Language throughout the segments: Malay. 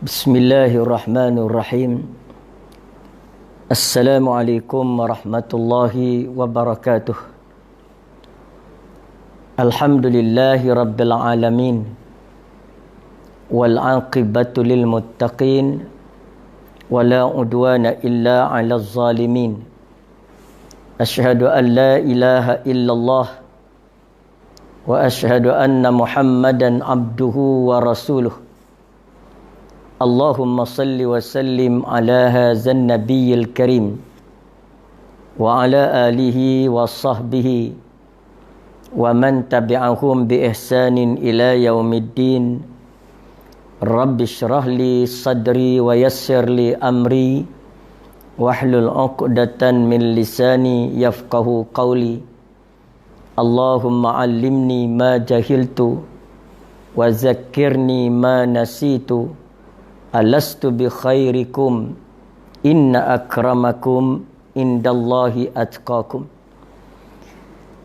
Bismillahirrahmanirrahim. Assalamualaikum warahmatullahi wabarakatuh. Alhamdulillahi rabbil alamin. Wal aqibatu lil muttaqin. Wala udwana illa 'alal zalimin. Asyhadu an la ilaha illallah wa asyhadu anna Muhammadan abduhu wa rasuluh. Allahumma salli wa sallim ala hadzal nabiyil karim wa ala alihi wa sahbihi wa man tabi'ahum bi ihsanin ila yaumiddin. Rabbi shrah li sadri wa yassir li amri wahlul 'uqdatan min lisani yafqahu qawli. Allahumma 'allimni ma jahiltu wa zakkirni ma nasitu. Alastu bi khairikum inna akramakum indallahi atqakum.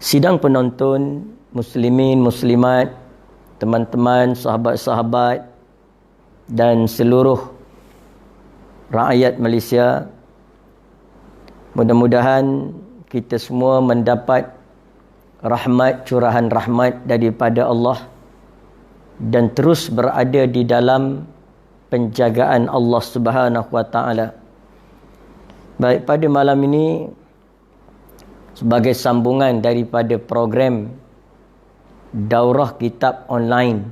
Sidang penonton, muslimin, muslimat, teman-teman, sahabat-sahabat dan seluruh rakyat Malaysia, mudah-mudahan kita semua mendapat rahmat, curahan rahmat daripada Allah dan terus berada di dalam penjagaan Allah Subhanahu wa taala. Baik, pada malam ini sebagai sambungan daripada program daurah kitab online,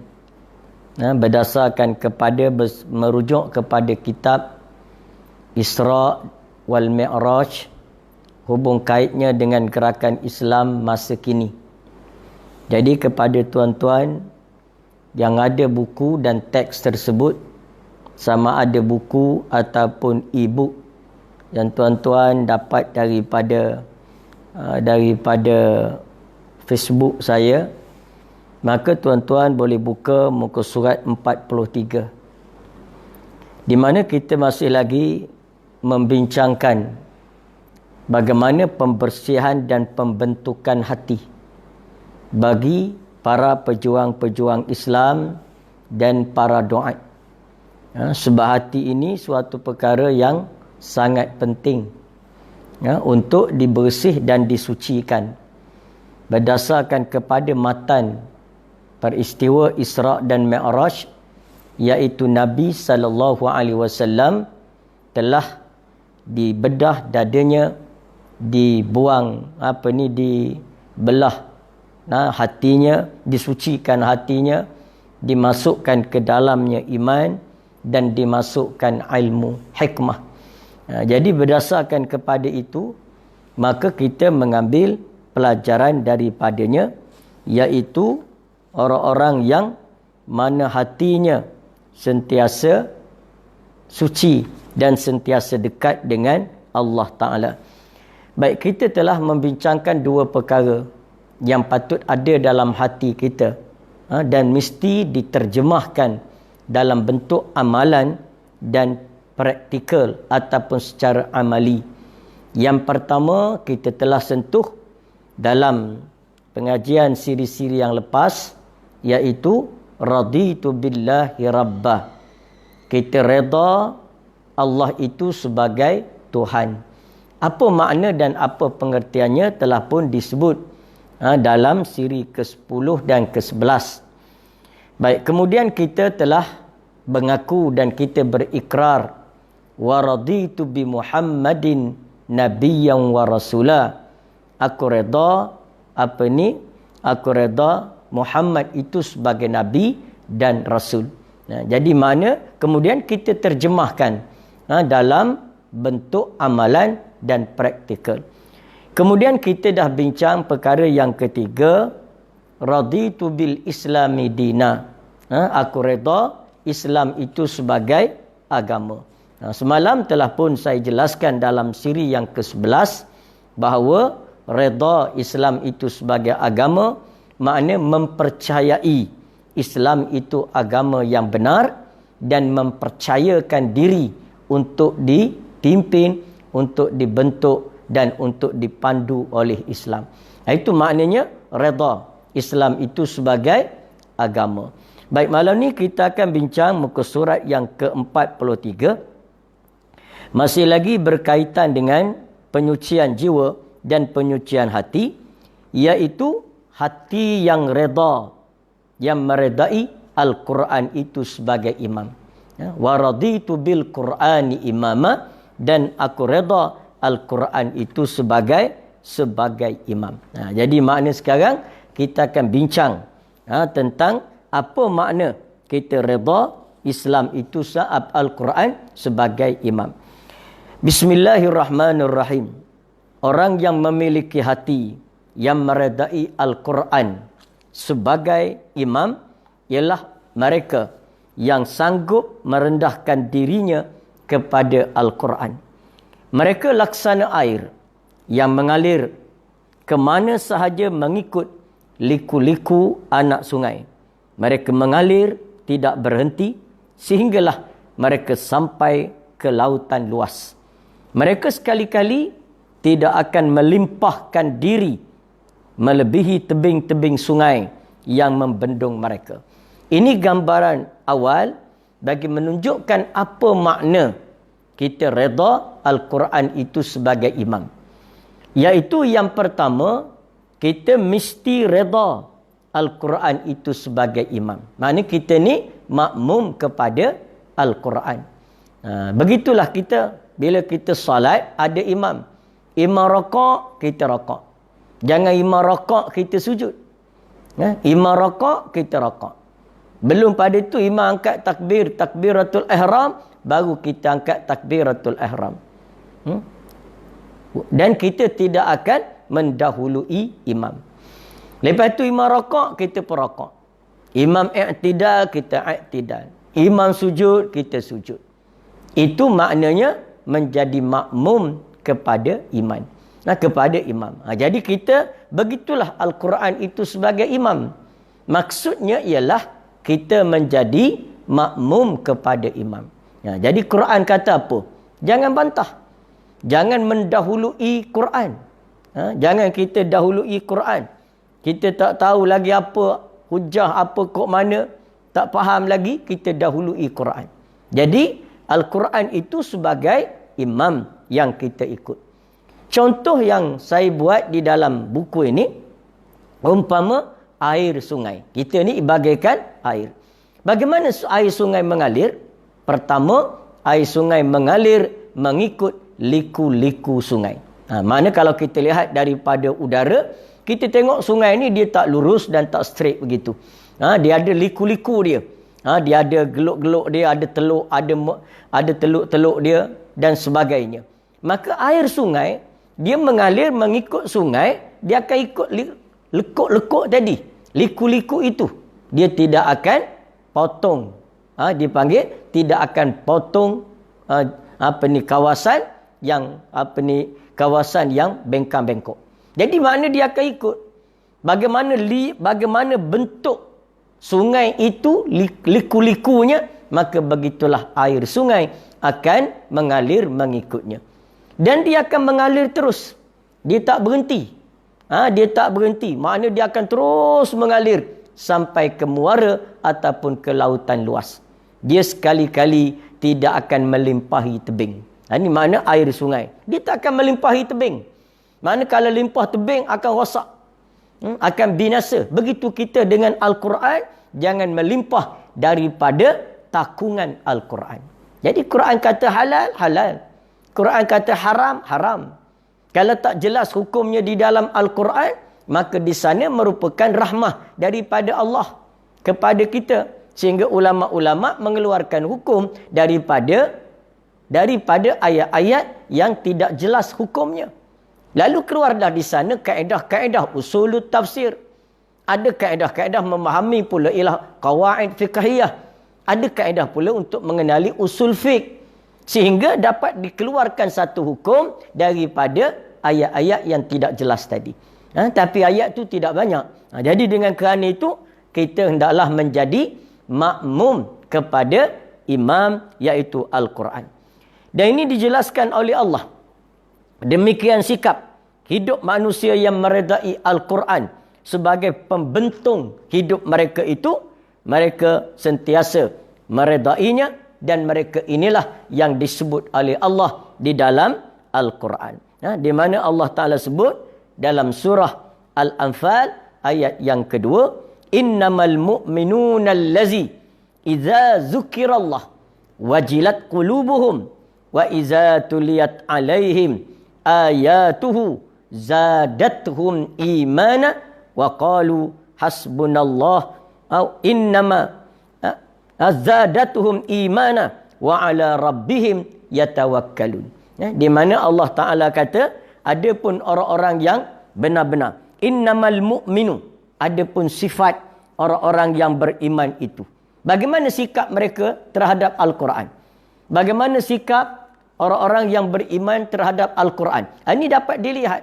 berdasarkan kepada merujuk kepada kitab Isra wal Mi'raj, hubung kaitnya dengan gerakan Islam masa kini. Jadi kepada tuan-tuan yang ada buku dan teks tersebut, sama ada buku ataupun e-book yang tuan-tuan dapat daripada Facebook saya, maka tuan-tuan boleh buka muka surat 43, di mana kita masih lagi membincangkan bagaimana pembersihan dan pembentukan hati bagi para pejuang-pejuang Islam dan para duat. Sebab hati ini suatu perkara yang sangat penting untuk dibersih dan disucikan berdasarkan kepada matan peristiwa Isra dan Mi'raj, iaitu Nabi SAW telah dibedah dadanya, dibuang dibelah hatinya, disucikan hatinya, dimasukkan ke dalamnya iman dan dimasukkan ilmu, hikmah. Jadi berdasarkan kepada itu, maka kita mengambil pelajaran daripadanya, iaitu orang-orang yang mana hatinya sentiasa suci dan sentiasa dekat dengan Allah Ta'ala. Baik, kita telah membincangkan dua perkara yang patut ada dalam hati kita dan mesti diterjemahkan dalam bentuk amalan dan praktikal ataupun secara amali. Yang pertama kita telah sentuh dalam pengajian siri-siri yang lepas, iaitu raditu billahi rabbah. Kita reda Allah itu sebagai Tuhan. Apa makna dan apa pengertiannya telah pun disebut dalam siri ke-10 dan ke-11. Baik, kemudian kita telah mengaku dan kita berikrar wa raditu bi Muhammadin nabiyyan wa rasula. Aku reda aku reda Muhammad itu sebagai nabi dan rasul. Jadi mana kemudian kita terjemahkan dalam bentuk amalan dan praktikal. Kemudian kita dah bincang perkara yang ketiga, raditu bil islami dina. Aku reda Islam itu sebagai agama. Semalam telah pun saya jelaskan dalam siri yang ke-11 bahawa reda Islam itu sebagai agama makna mempercayai Islam itu agama yang benar dan mempercayakan diri untuk dipimpin, untuk dibentuk dan untuk dipandu oleh Islam. Itu maknanya reda Islam itu sebagai agama. Baik, malam ni kita akan bincang muka surat yang ke-43. Masih lagi berkaitan dengan penyucian jiwa dan penyucian hati, iaitu hati yang reda, yang meredai Al-Quran itu sebagai imam. Wa raditu bil Qur'ani imama, dan aku reda Al-Quran itu sebagai imam. Jadi makna sekarang kita akan bincang tentang apa makna kita reda Islam itu Al-Quran sebagai imam. Bismillahirrahmanirrahim. Orang yang memiliki hati yang meredai Al-Quran sebagai imam ialah mereka yang sanggup merendahkan dirinya kepada Al-Quran. Mereka laksana air yang mengalir ke mana sahaja mengikut liku-liku anak sungai. Mereka mengalir tidak berhenti sehinggalah mereka sampai ke lautan luas. Mereka sekali-kali tidak akan melimpahkan diri melebihi tebing-tebing sungai yang membendung mereka. Ini gambaran awal bagi menunjukkan apa makna kita reda Al-Quran itu sebagai imam. Iaitu yang pertama, kita mesti reda Al-Quran itu sebagai imam. Maksudnya kita ni makmum kepada Al-Quran. Begitulah kita, bila kita salat ada imam. Imam rakaat, kita rakaat. Jangan imam rakaat kita sujud. Imam rakaat, kita rakaat. Belum pada itu imam angkat takbiratul ihram, baru kita angkat takbiratul ihram. Dan kita tidak akan mendahului imam. Lepas itu imam rakaat, kita pun rakaat. Imam i'tidal, kita i'tidal. Imam sujud, kita sujud. Itu maknanya menjadi makmum kepada imam. Kepada imam. Jadi kita, begitulah Al-Quran itu sebagai imam. Maksudnya ialah kita menjadi makmum kepada imam. Jadi Quran kata apa? Jangan bantah. Jangan mendahului Quran. Jangan kita dahului Quran. Kita tak tahu lagi apa hujah, apa kok mana, tak faham lagi, kita dahului Quran. Jadi Al-Quran itu sebagai imam yang kita ikut. Contoh yang saya buat di dalam buku ini, umpama air sungai. Kita ni bagaikan air. Bagaimana air sungai mengalir? Pertama, air sungai mengalir mengikut liku-liku sungai. Mana kalau kita lihat daripada udara, kita tengok sungai ni dia tak lurus dan tak straight begitu. Dia ada liku-liku dia. Dia ada geluk-geluk dia, ada teluk, ada teluk-teluk dia dan sebagainya. Maka air sungai, dia mengalir mengikut sungai, dia akan ikut lekuk-lekuk tadi. Liku-liku itu. Dia tidak akan potong. Dipanggil tidak akan potong kawasan yang bengkang-bengkok. Jadi makna dia akan ikut bagaimana bentuk sungai itu, liku-likunya, maka begitulah air sungai akan mengalir mengikutnya. Dan dia akan mengalir terus. Dia tak berhenti. Dia tak berhenti. Makna dia akan terus mengalir sampai ke muara ataupun ke lautan luas. Dia sekali-kali tidak akan melimpahi tebing. Ini makna air sungai. Dia tak akan melimpahi tebing. Makna kalau limpah tebing akan rosak. Akan binasa. Begitu kita dengan Al-Quran, jangan melimpah daripada takungan Al-Quran. Jadi Quran kata halal, halal. Quran kata haram, haram. Kalau tak jelas hukumnya di dalam Al-Quran, maka di sana merupakan rahmah daripada Allah kepada kita. Sehingga ulama-ulama mengeluarkan hukum daripada ayat-ayat yang tidak jelas hukumnya. Lalu keluarlah di sana kaedah-kaedah usul tafsir. Ada kaedah-kaedah memahami pula ialah qawaid fiqhiyah. Ada kaedah pula untuk mengenali usul fiqh. Sehingga dapat dikeluarkan satu hukum daripada ayat-ayat yang tidak jelas tadi. Tapi ayat itu tidak banyak. Jadi dengan kerana itu, kita hendaklah menjadi makmum kepada imam, iaitu Al-Quran. Dan ini dijelaskan oleh Allah. Demikian sikap hidup manusia yang meredai Al-Quran sebagai pembentung hidup mereka itu, mereka sentiasa meredainya, dan mereka inilah yang disebut oleh Allah di dalam Al-Quran. Di mana Allah Ta'ala sebut dalam surah Al-Anfal ayat yang kedua, innamal mu'minuna allazi idza zukirallah wajilat qulubuhum wa idza tuliyat alaihim ayatuhu zadatuhum imana wa qalu hasbunallah au innama zadatuhum imana wa ala rabbihim yatawakkalun. Di mana Allah Ta'ala kata, adapun orang-orang yang benar-benar, innamal mu'minu, adapun sifat orang-orang yang beriman itu. Bagaimana sikap mereka terhadap Al-Quran? Bagaimana sikap orang-orang yang beriman terhadap Al-Quran? Ini dapat dilihat.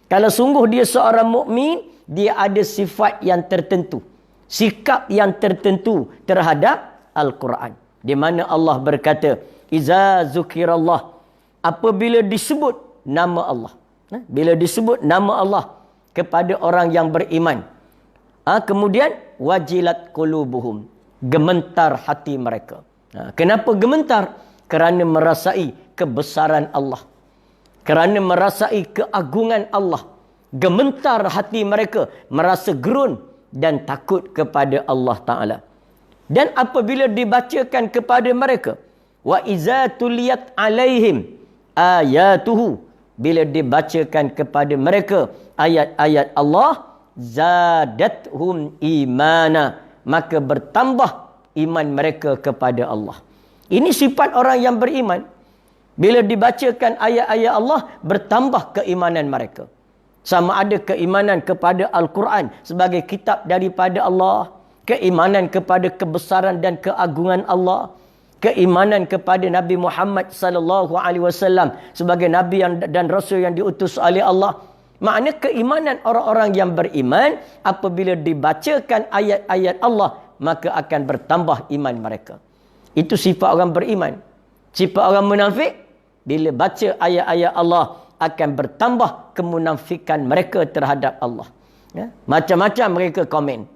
Kalau sungguh dia seorang mukmin, dia ada sifat yang tertentu, sikap yang tertentu terhadap Al-Quran. Di mana Allah berkata, iza zukirallah, apabila disebut nama Allah. Bila disebut nama Allah kepada orang yang beriman, kemudian wajilat qulubuhum, gementar hati mereka. Kenapa gementar? Kerana merasai kebesaran Allah, kerana merasai keagungan Allah. Gementar hati mereka, merasa gerun dan takut kepada Allah Ta'ala. Dan apabila dibacakan kepada mereka, wa iza tuliyat alaihim ayatuhu, bila dibacakan kepada mereka ayat-ayat Allah, zadathum imana, maka bertambah iman mereka kepada Allah. Ini sifat orang yang beriman. Bila dibacakan ayat-ayat Allah, bertambah keimanan mereka. Sama ada keimanan kepada Al-Quran sebagai kitab daripada Allah, keimanan kepada kebesaran dan keagungan Allah, keimanan kepada Nabi Muhammad sallallahu alaihi wasallam sebagai nabi dan rasul yang diutus oleh Allah. Makna keimanan orang-orang yang beriman, apabila dibacakan ayat-ayat Allah, maka akan bertambah iman mereka. Itu sifat orang beriman. Sifat orang munafik, bila baca ayat-ayat Allah, akan bertambah kemunafikan mereka terhadap Allah. Macam-macam mereka komen,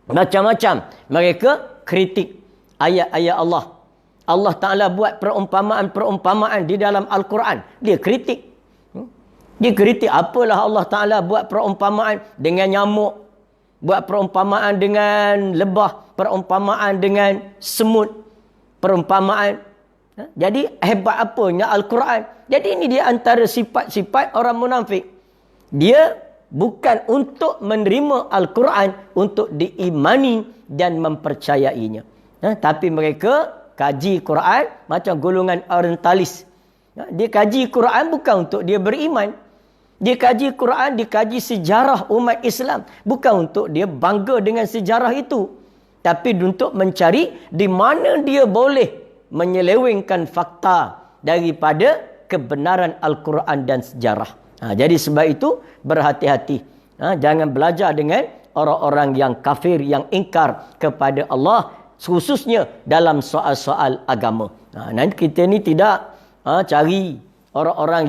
macam-macam mereka kritik ayat-ayat Allah. Allah Ta'ala buat perumpamaan-perumpamaan di dalam Al-Quran, dia kritik. Dia kritik, apalah Allah Ta'ala buat perumpamaan dengan nyamuk, buat perumpamaan dengan lebah, perumpamaan dengan semut, perumpamaan. Jadi hebat apanya Al-Quran. Jadi ini dia antara sifat-sifat orang munafik. Dia bukan untuk menerima Al-Quran untuk diimani dan mempercayainya. Tapi mereka kaji Quran macam golongan orientalis. Dia kaji Quran bukan untuk dia beriman. Dia kaji Quran, dia kaji sejarah umat Islam. Bukan untuk dia bangga dengan sejarah itu, tapi untuk mencari di mana dia boleh menyelewengkan fakta daripada kebenaran Al-Quran dan sejarah. Jadi sebab itu berhati-hati. Jangan belajar dengan orang-orang yang kafir, yang ingkar kepada Allah, khususnya dalam soal-soal agama. Nanti kita ni tidak cari orang-orang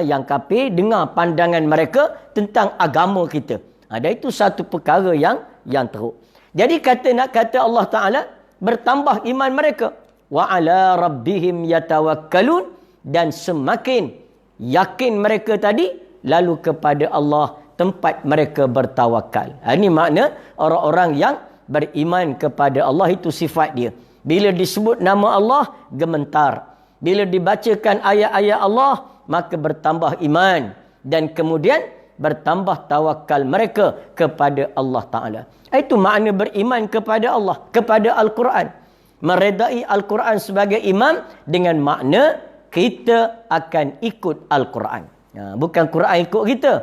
yang kafir, dengar pandangan mereka tentang agama kita. Dan itu satu perkara yang teruk. Jadi nak kata Allah Ta'ala, bertambah iman mereka. Wa ala rabbihim yatawakkalun, dan semakin yakin mereka tadi, lalu kepada Allah tempat mereka bertawakal. Ini makna orang-orang yang beriman kepada Allah, itu sifat dia. Bila disebut nama Allah, gementar. Bila dibacakan ayat-ayat Allah, maka bertambah iman, dan kemudian bertambah tawakal mereka kepada Allah Ta'ala. Itu makna beriman kepada Allah, kepada Al-Quran. Meredai Al-Quran sebagai imam dengan makna kita akan ikut Al-Quran. Bukan Quran ikut kita.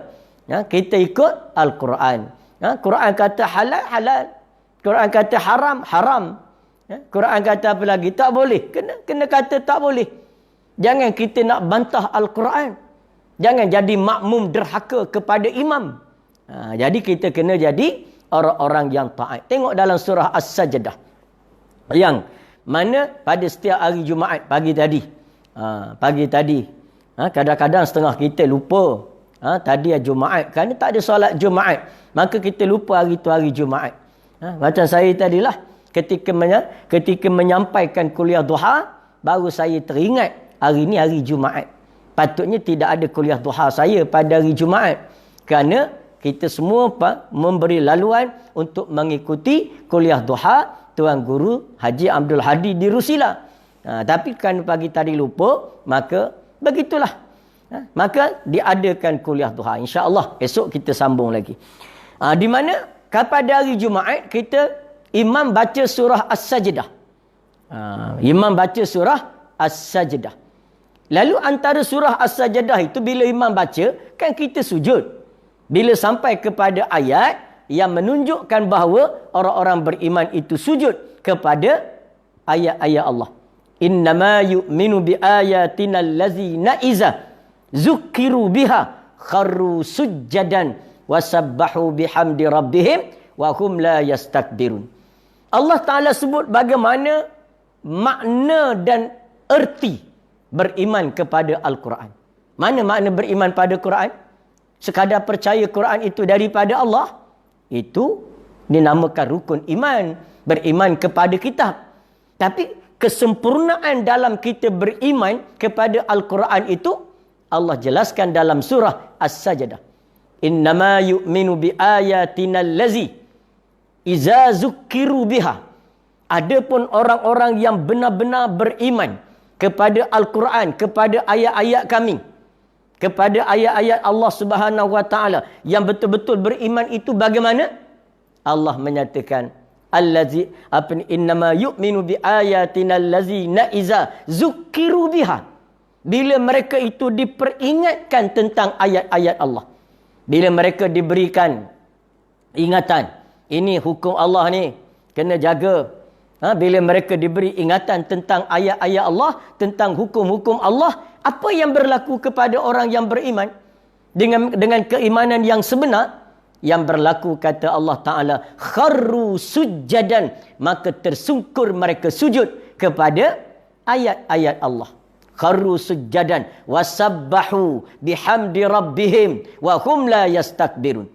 Kita ikut Al-Quran. Quran kata halal, halal. Quran kata haram, haram. Quran kata apa lagi? Tak boleh. Kena kata tak boleh. Jangan kita nak bantah Al-Quran. Jangan jadi makmum derhaka kepada imam. Jadi kita kena jadi orang-orang yang taat. Tengok dalam surah As-Sajdah, yang mana pada setiap hari Jumaat pagi tadi. Pagi tadi. Kadang-kadang setengah kita lupa. Tadi Jumaat. Kerana tak ada solat Jumaat. Maka kita lupa hari itu hari Jumaat. Macam saya tadilah, ketika menyampaikan kuliah duha, baru saya teringat hari ni hari Jumaat. Patutnya tidak ada kuliah duha saya pada hari Jumaat. Kerana kita semua memberi laluan untuk mengikuti kuliah duha Tuan Guru Haji Abdul Hadi di Rusila. Tapi kerana pagi tadi lupa, maka begitulah. Maka diadakan kuliah duha. InsyaAllah esok kita sambung lagi. Di mana pada hari Jumaat kita imam baca surah As-Sajdah. Imam baca surah As-Sajdah. Lalu antara surah As-Sajdah itu bila imam baca, kan kita sujud. Bila sampai kepada ayat yang menunjukkan bahawa orang-orang beriman itu sujud kepada ayat-ayat Allah. Innama yu'minu bi ayatina allazina iza zukkiru biha kharru sujjadan wasabbahu bihamdi rabbihim wa hum la yastakbirun. Allah Ta'ala sebut bagaimana makna dan erti beriman kepada Al-Quran. Mana makna beriman pada Quran? Sekadar percaya Quran itu daripada Allah, itu dinamakan rukun iman. Beriman kepada kitab. Tapi kesempurnaan dalam kita beriman kepada Al-Quran itu, Allah jelaskan dalam surah As-Sajdah. Innama yu'minu bi ayatina allazi iza zukkiru biha. Adapun orang-orang yang benar-benar beriman kepada Al-Quran, kepada ayat-ayat kami, kepada ayat-ayat Allah Subhanahu Wa Taala, yang betul-betul beriman itu bagaimana? Allah menyatakan allazi innama yu'minu bi ayatina allazina iza zukkiru biha. Bila mereka itu diperingatkan tentang ayat-ayat Allah, bila mereka diberikan ingatan, ini hukum Allah ni, kena jaga. Bila mereka diberi ingatan tentang ayat-ayat Allah, tentang hukum-hukum Allah, apa yang berlaku kepada orang yang beriman dengan keimanan yang sebenar? Yang berlaku, kata Allah Ta'ala, kharru sujjadan, maka tersungkur mereka sujud kepada ayat-ayat Allah. Kharru sujjadan wasabbahu bihamdi rabbihim wa hum la yastakbirun.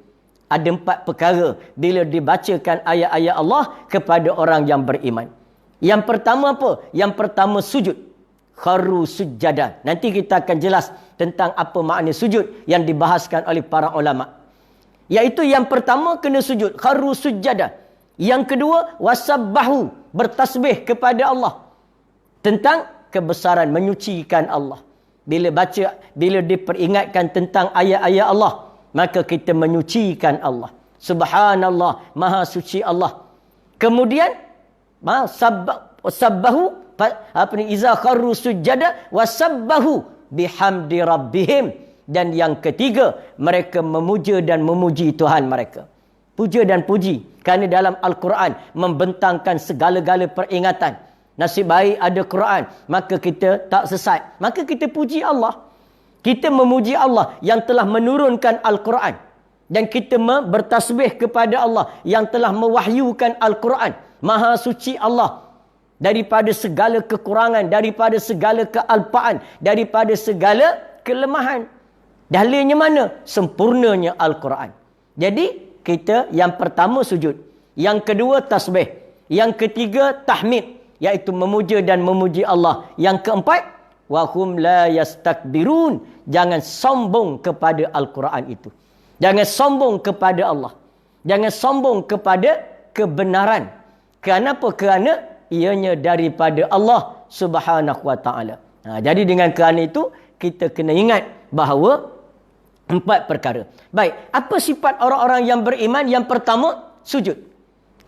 Ada 4 perkara bila dibacakan ayat-ayat Allah kepada orang yang beriman. Yang pertama apa? Yang pertama sujud. Kharru sujjadan. Nanti kita akan jelas tentang apa makna sujud yang dibahaskan oleh para ulama. Iaitu yang pertama kena sujud, kharru sujjadan. Yang kedua wasabbahu, bertasbih kepada Allah tentang kebesaran, menyucikan Allah. Bila diperingatkan tentang ayat-ayat Allah, maka kita menyucikan Allah. Subhanallah, maha suci Allah. Kemudian sabbahu, iza kharru sujjada wasabbahu bihamdi rabbihim. Dan yang ketiga, mereka memuja dan memuji Tuhan mereka. Puja dan puji. Kerana dalam Al-Quran membentangkan segala-gala peringatan. Nasib baik ada Quran, maka kita tak sesat. Maka kita puji Allah. Kita memuji Allah yang telah menurunkan Al-Quran. Dan kita bertasbih kepada Allah yang telah mewahyukan Al-Quran. Maha suci Allah daripada segala kekurangan, daripada segala kealpaan, daripada segala kelemahan. Dalilnya mana? Sempurnanya Al-Quran. Jadi kita yang pertama sujud, yang kedua tasbih, yang ketiga tahmid, iaitu memuja dan memuji Allah. Yang keempat, wahum la yastakbirun, jangan sombong kepada Al-Quran itu. Jangan sombong kepada Allah. Jangan sombong kepada kebenaran. Kenapa? Kerana ianya daripada Allah Subhanahu Wa Taala. Jadi dengan kerana itu kita kena ingat bahawa 4 perkara. Baik, apa sifat orang-orang yang beriman? Yang pertama, sujud.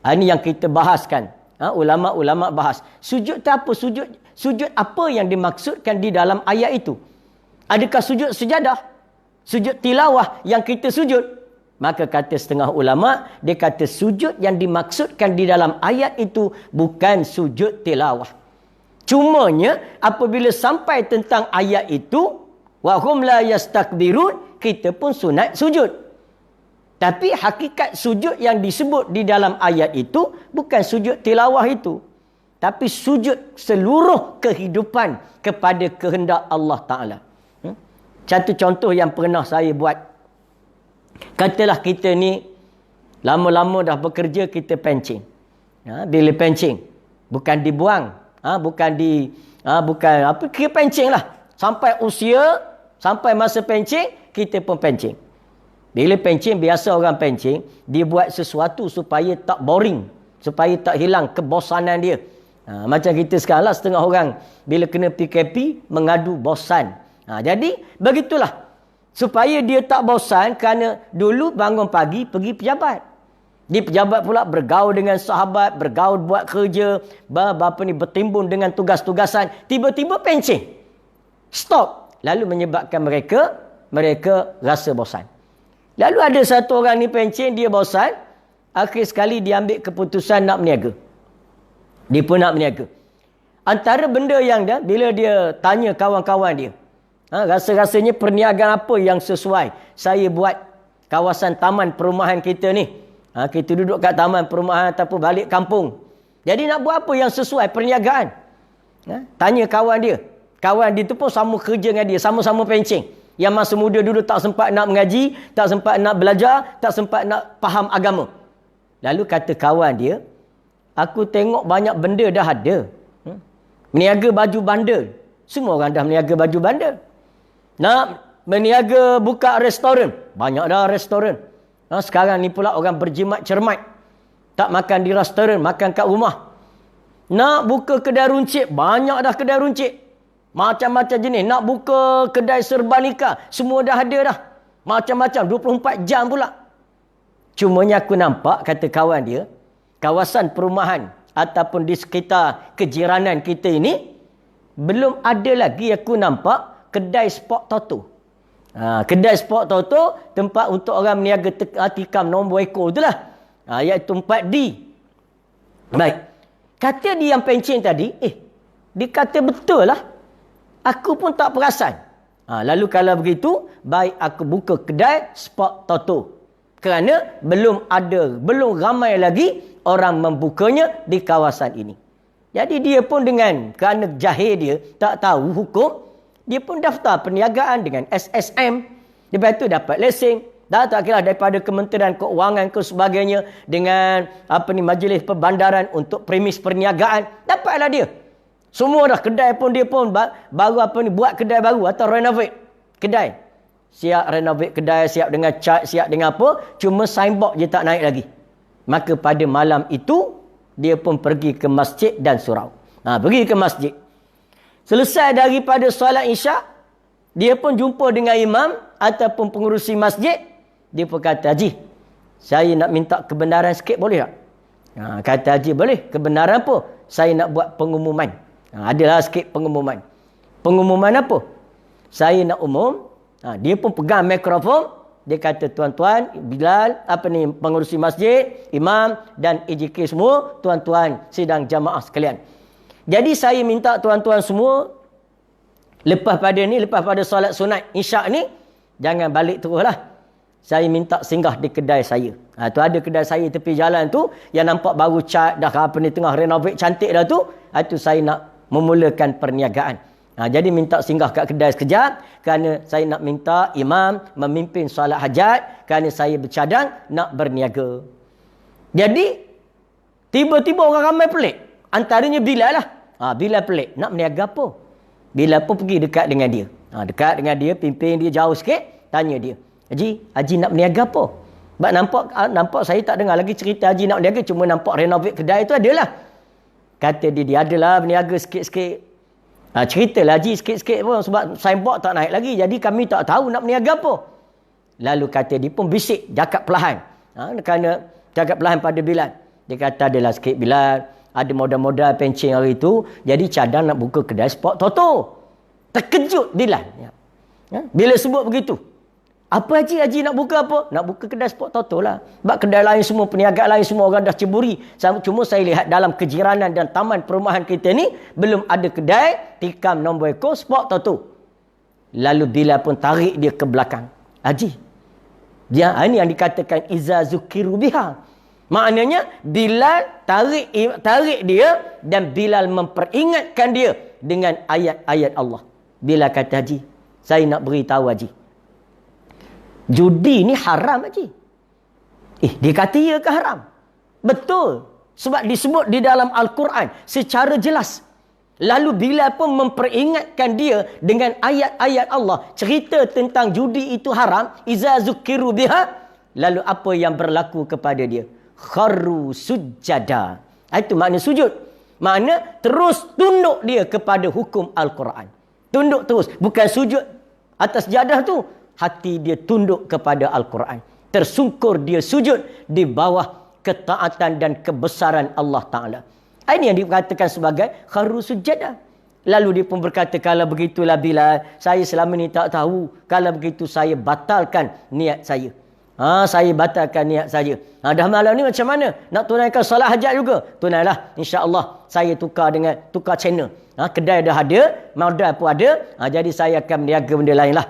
Ini yang kita bahaskan. Ulama-ulama bahas. Sujud itu apa? Sujud apa yang dimaksudkan di dalam ayat itu? Adakah sujud sejadah? Sujud tilawah yang kita sujud? Maka kata setengah ulama, dia kata sujud yang dimaksudkan di dalam ayat itu bukan sujud tilawah. Cumanya apabila sampai tentang ayat itu, wa hum la yastakbirun, kita pun sunat sujud. Tapi hakikat sujud yang disebut di dalam ayat itu bukan sujud tilawah itu. Tapi sujud seluruh kehidupan kepada kehendak Allah Ta'ala. Satu contoh yang pernah saya buat. Katalah kita ni Lama-lama dah bekerja, kita pencing. Bila pencing, bukan dibuang, bukan kita pencing lah. Sampai usia, sampai masa pencing, kita pun pencing. Bila pencing, biasa orang pencing, dia buat sesuatu supaya tak boring, supaya tak hilang kebosanan dia. Macam kita sekarang lah, setengah orang bila kena PKP mengadu bosan. Jadi begitulah, supaya dia tak bosan, kerana dulu bangun pagi pergi pejabat. Di pejabat pula bergaul dengan sahabat, bergaul buat kerja, bertimbun dengan tugas-tugasan. Tiba-tiba pencing. Stop. Lalu menyebabkan mereka rasa bosan. Lalu ada satu orang ni pencing, dia bosan. Akhir sekali dia ambil keputusan nak berniaga. Dia pun nak berniaga. Antara benda yang bila dia tanya kawan-kawan dia, rasa-rasanya perniagaan apa yang sesuai saya buat kawasan taman perumahan kita ni. Kita duduk kat taman perumahan ataupun balik kampung. Jadi nak buat apa yang sesuai perniagaan? Tanya kawan dia. Kawan dia tu pun sama kerja dengan dia. Sama-sama pencing. Yang masa muda dulu tak sempat nak mengaji, tak sempat nak belajar, tak sempat nak faham agama. Lalu kata kawan dia, aku tengok banyak benda dah ada. Meniaga baju bandar. Semua orang dah meniaga baju bandar. Nak meniaga buka restoran. Banyak dah restoran. Sekarang ni pula orang berjimat cermat. Tak makan di restoran, makan kat rumah. Nak buka kedai runcit, banyak dah kedai runcit. Macam-macam jenis. Nak buka kedai serba nikah, semua dah ada dah. Macam-macam, 24 jam pula. Cumanya aku nampak, kata kawan dia, kawasan perumahan ataupun di sekitar kejiranan kita ini, belum ada lagi aku nampak kedai sport toto. Kedai sport toto, tempat untuk orang meniaga tikam nombor ekor itulah. Iaitu 4D. Baik. Kata dia yang pencing tadi, dia kata betul lah. Aku pun tak perasan. Lalu kalau begitu, baik aku buka kedai sport toto. Kerana belum ramai lagi orang membukanya di kawasan ini. Jadi dia pun kerana jahil dia, tak tahu hukum, dia pun daftar perniagaan dengan SSM. Lepas itu dapat lesen. Tak kira daripada Kementerian Keuangan ke sebagainya. Dengan majlis perbandaran untuk premis perniagaan. Dapatlah dia. Semua dah kedai pun dia pun baru buat kedai baru atau renovate kedai. Siap renovate kedai, siap dengan cat, siap dengan apa. Cuma signboard je tak naik lagi. Maka pada malam itu, dia pun pergi ke masjid dan surau. Pergi ke masjid. Selesai daripada solat isyak, dia pun jumpa dengan imam ataupun pengurusi masjid. Dia pun kata, Haji, saya nak minta kebenaran sikit boleh tak? Kata Haji, boleh. Kebenaran apa? Saya nak buat pengumuman. Adalah sikit pengumuman. Pengumuman apa? Saya nak umum. Dia pun pegang mikrofon. Dia kata, tuan-tuan, Bilal, pengurusi masjid, imam dan EJK semua, tuan-tuan sidang jamaah sekalian. Jadi saya minta tuan-tuan semua, lepas pada solat sunat isyak ni, jangan balik teruslah. Saya minta singgah di kedai saya. Tu ada kedai saya tepi jalan tu, yang nampak baru cat dah tengah renovate cantik dah tu. Itu saya nak memulakan perniagaan. Jadi minta singgah kat kedai sekejap, kerana saya nak minta imam memimpin solat hajat, kerana saya bercadang nak berniaga. Jadi tiba-tiba orang ramai pelik. Antaranya Bilal lah. Bilal pelik. Nak berniaga apa? Bilal pun pergi dekat dengan dia. Dekat dengan dia, pimpin dia jauh sikit, tanya dia. Haji nak berniaga apa? Sebab nampak saya tak dengar lagi cerita Haji nak berniaga, cuma nampak renovate kedai tu adalah. Kata dia adalah berniaga sikit-sikit. Ceritalah Haji sikit-sikit pun, sebab signboard tak naik lagi. Jadi kami tak tahu nak berniaga apa. Lalu kata dia pun bisik, cakap perlahan. Kerana cakap perlahan pada Bilal. Dia kata adalah sikit Bilal, ada modal-modal pencing hari itu, jadi cadang nak buka kedai sport toto. Terkejut Bilal. Bila sebut begitu. Apa Haji nak buka apa? Nak buka kedai sport toto lah. Sebab kedai lain semua, perniagaan lain semua orang dah ceburi. Cuma saya lihat dalam kejiranan dan taman perumahan kita ni, belum ada kedai tikam nombor ekor sport toto. Lalu Bilal pun tarik dia ke belakang. Haji, ini yang dikatakan iza zukiru biha. Maknanya Bilal tarik dia, dan Bilal memperingatkan dia dengan ayat-ayat Allah. Bilal kata, Haji, saya nak beritahu Haji, judi ni haram Haji. Dia kata ia ke haram? Betul. Sebab disebut di dalam Al-Quran secara jelas. Lalu bila pun memperingatkan dia dengan ayat-ayat Allah, cerita tentang judi itu haram, iza zukiru biha, lalu apa yang berlaku kepada dia? Kharru sujjada. Itu makna sujud. Makna terus tunduk dia kepada hukum Al-Quran. Tunduk terus. Bukan sujud atas jadah tu. Hati dia tunduk kepada Al-Quran. Tersungkur dia sujud di bawah ketaatan dan kebesaran Allah Ta'ala. Ini yang dikatakan sebagai kharru sujjada. Lalu dia pun berkata, kalau begitulah Bilal, saya selama ni tak tahu. Kalau begitu saya batalkan niat saya. Saya batalkan niat saya. Dah malam ni macam mana? Nak tunaikan solat hajat juga? Tunailah. InsyaAllah saya tukar channel. Kedai dah ada, modal pun ada. Jadi saya akan berniaga benda lain lah.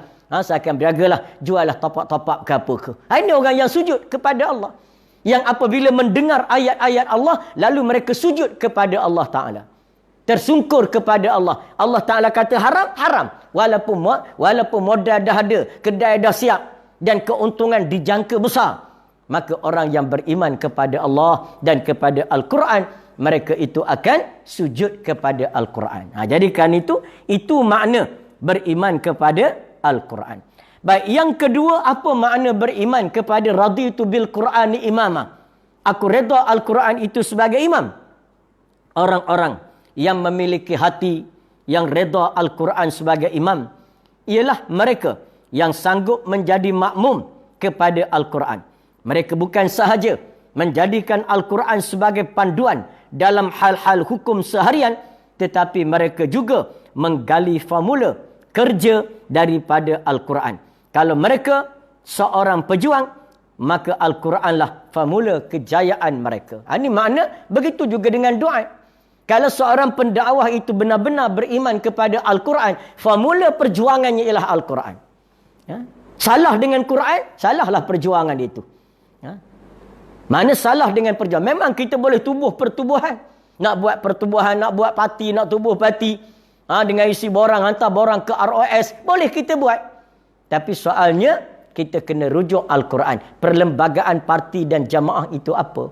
Saya akan berniaga lah. Jual lah top-up ke apa ke. Ini orang yang sujud kepada Allah. Yang apabila mendengar ayat-ayat Allah, lalu mereka sujud kepada Allah Ta'ala. Tersungkur kepada Allah. Allah Ta'ala kata haram, haram. Walaupun modal dah ada, kedai dah siap, dan keuntungan dijangka besar. Maka orang yang beriman kepada Allah dan kepada Al-Quran, mereka itu akan sujud kepada Al-Quran. Jadikan itu makna beriman kepada Al-Quran. Baik, yang kedua, apa makna beriman kepada raditu bil Qur'ani imamah? Aku redha Al-Quran itu sebagai imam. Orang-orang yang memiliki hati yang redha Al-Quran sebagai imam ialah mereka yang sanggup menjadi makmum kepada Al-Quran. Mereka bukan sahaja menjadikan Al-Quran sebagai panduan dalam hal-hal hukum seharian, tetapi mereka juga menggali formula kerja daripada Al-Quran. Kalau mereka seorang pejuang, maka Al-Quranlah formula kejayaan mereka. Ini makna begitu juga dengan doa. Kalau seorang pendakwah itu benar-benar beriman kepada Al-Quran, formula perjuangannya ialah Al-Quran. Salah dengan Quran, salahlah perjuangan itu. Mana salah dengan perjuangan? Memang kita boleh tubuh pertubuhan. Nak buat pertubuhan, nak buat parti, nak tubuh parti. Dengan isi borang, hantar borang ke ROS. Boleh kita buat. Tapi soalnya, kita kena rujuk Al-Quran. Perlembagaan parti dan jamaah itu apa?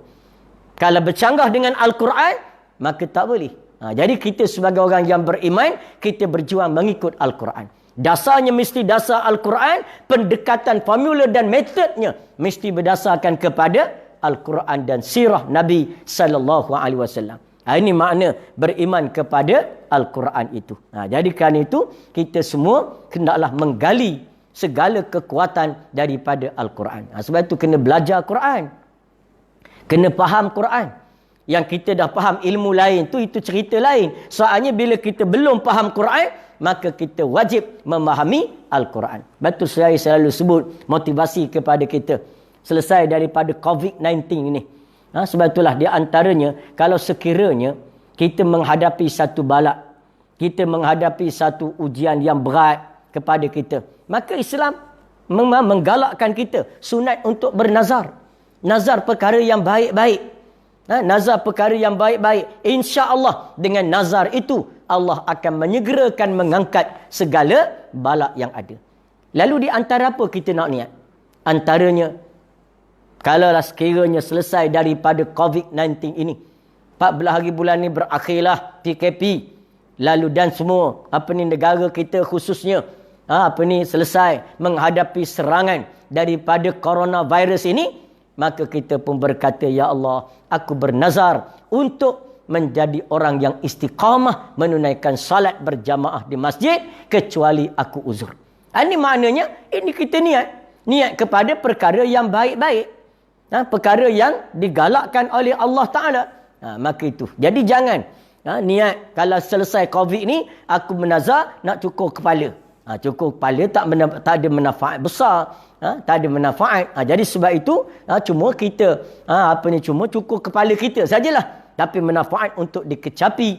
Kalau bercanggah dengan Al-Quran, maka tak boleh. Jadi kita sebagai orang yang beriman, kita berjuang mengikut Al-Quran. Dasarnya mesti dasar Al-Quran. Pendekatan formula dan metodnya mesti berdasarkan kepada Al-Quran dan sirah Nabi SAW. Ini makna beriman kepada Al-Quran itu. Jadikan itu, kita semua hendaklah menggali segala kekuatan daripada Al-Quran. Sebab itu kena belajar Quran. Kena faham Quran. Yang kita dah faham ilmu lain tu, itu cerita lain. Soalnya bila kita belum faham Quran, maka kita wajib memahami Al-Quran. Betul, saya selalu sebut motivasi kepada kita. Selesai daripada COVID-19 ini. Sebab itulah di antaranya, kalau sekiranya kita menghadapi satu bala, kita menghadapi satu ujian yang berat kepada kita, maka Islam menggalakkan kita sunat untuk bernazar. Nazar perkara yang baik-baik. Nazar perkara yang baik-baik. InsyaAllah dengan nazar itu, Allah akan menyegerakan mengangkat segala bala yang ada. Lalu di antara apa kita nak niat? Antaranya, kalaulah sekiranya selesai daripada COVID-19 ini, 14 hari bulan ni berakhirlah PKP. Lalu dan semua, negara kita khususnya, selesai menghadapi serangan daripada coronavirus ini, maka kita pun berkata, ya Allah, aku bernazar untuk menjadi orang yang istiqamah menunaikan salat berjamaah di masjid, kecuali aku uzur. Ini maknanya, ini kita niat kepada perkara yang baik-baik. Perkara yang digalakkan oleh Allah Ta'ala. Maka itu. Jadi jangan niat kalau selesai COVID ni, aku menazar nak cukur kepala. Cukur kepala tak ada manfaat besar. Tak ada manfaat. Jadi sebab itu, cuma kita, cuma cukur kepala kita sajalah. Tapi manfaat untuk dikecapi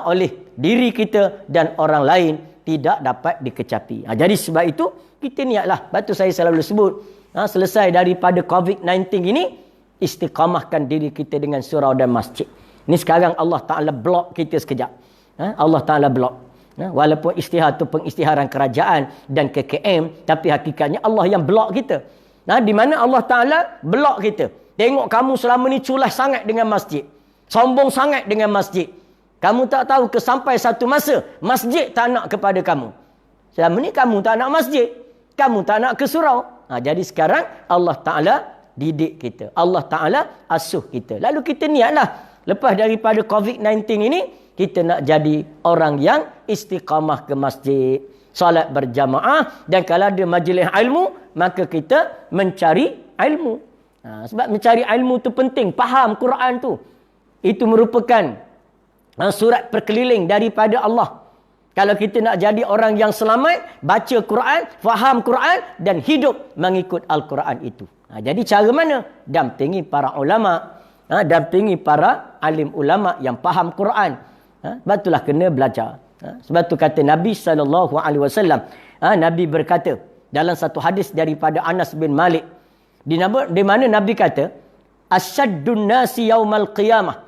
oleh diri kita dan orang lain tidak dapat dikecapi. Jadi sebab itu, kita niatlah. Lepas tu saya selalu sebut, selesai daripada COVID-19 ini, istiqamahkan diri kita dengan surau dan masjid. Ini sekarang Allah Ta'ala blok kita sekejap. Allah Ta'ala blok. Walaupun istihar itu pengistiharan kerajaan dan KKM, tapi hakikatnya Allah yang blok kita. Di mana Allah Ta'ala blok kita. Tengok kamu selama ni culas sangat dengan masjid. Sombong sangat dengan masjid. Kamu tak tahu ke sampai satu masa, masjid tak nak kepada kamu. Selama ni kamu tak nak masjid. Kamu tak nak ke surau. Jadi sekarang Allah Ta'ala didik kita. Allah Ta'ala asuh kita. Lalu kita niatlah. Lepas daripada COVID-19 ini, kita nak jadi orang yang istiqamah ke masjid. Solat berjamaah. Dan kalau ada majlis ilmu, maka kita mencari ilmu. Sebab mencari ilmu tu penting. Faham Quran tu. Itu merupakan surat perkeliling daripada Allah. Kalau kita nak jadi orang yang selamat, baca Quran, faham Quran dan hidup mengikut Al-Quran itu. Jadi cara mana? Dampingi para ulama. Dampingi para alim ulama yang faham Quran. Sebab itulah kena belajar. Sebab tu kata Nabi SAW. Nabi berkata dalam satu hadis daripada Anas bin Malik. Di mana Nabi kata, Asyaddun nasi yaumal qiyamah.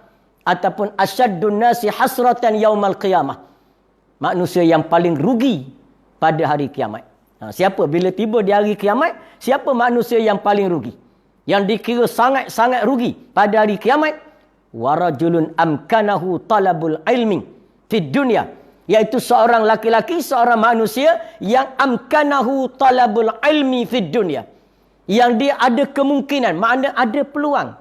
Ataupun asyaddun nasi hasratan yaumal qiyamah. Manusia yang paling rugi pada hari kiamat. Siapa? Bila tiba di hari kiamat, siapa manusia yang paling rugi? Yang dikira sangat-sangat rugi pada hari kiamat? Warajulun amkanahu talabul ilmi fid dunya. Iaitu seorang laki-laki, seorang manusia yang amkanahu talabul ilmi fid dunya. Yang dia ada kemungkinan, makna ada peluang.